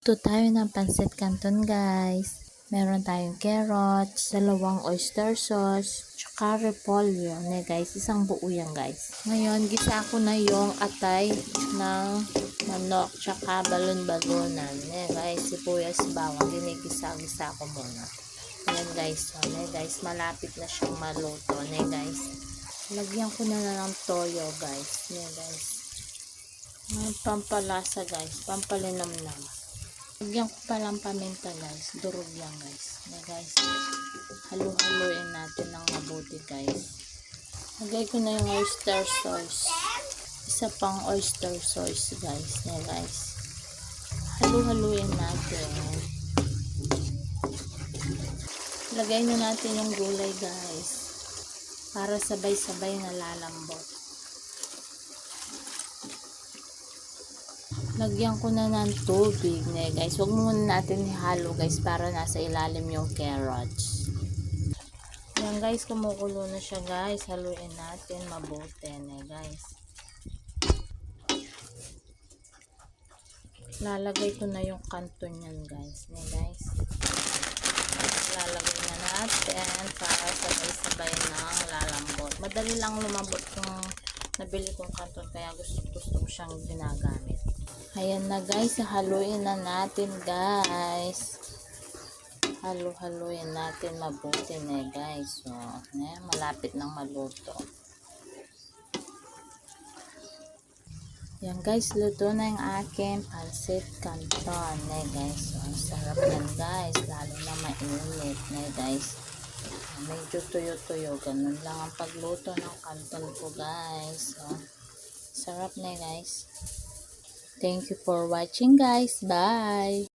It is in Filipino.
Ito tayo ng pancit canton guys. Meron tayong carrots, dalawang oyster sauce, tsaka repolyo. Guys, isang buo yan guys. Ngayon, gisa ko na yung atay ng manok, tsaka balon-balonan. Guys, sibuyas, bawang, ginigisa-gisa ko muna. Ayan guys, guys, malapit na siyang maluto. Guys, lagyan ko na ng toyo guys. Guys, pampalasa guys, pampalinamnam. Lagyan ko palang paminta guys, durog yan guys. Guys, halu-haluin natin ng mabuti guys. Lagay ko na yung oyster sauce. Isa pang oyster sauce guys. Guys, halu-haluin natin. Lagay na natin yung gulay guys, para sabay-sabay na lalambot. Lagyan ko na ng tubig guys. Huwag muna natin ihalo guys, para nasa ilalim yung carrots. Yan guys, kumukulo na siya guys. Haluin natin mabuti guys. Lalagay ko na yung kanton yan guys. Guys, lalagay na natin para sabay-sabay ng lalambot. Madali lang lumambot yung nabili kong kanton, kaya gusto ko siyang ginagamit. Ayan na guys, haluin na natin guys. Halu-haluin natin mabuti guys. So, malapit nang maluto. Yan guys, luto na yung aking pancit canton guys. So, ang sarap yan guys, lalo na mainit guys. Medyo tuyo-tuyo, ganun lang ang pagluto ng canton ko guys. So, sarap guys. Thank you for watching guys. Bye!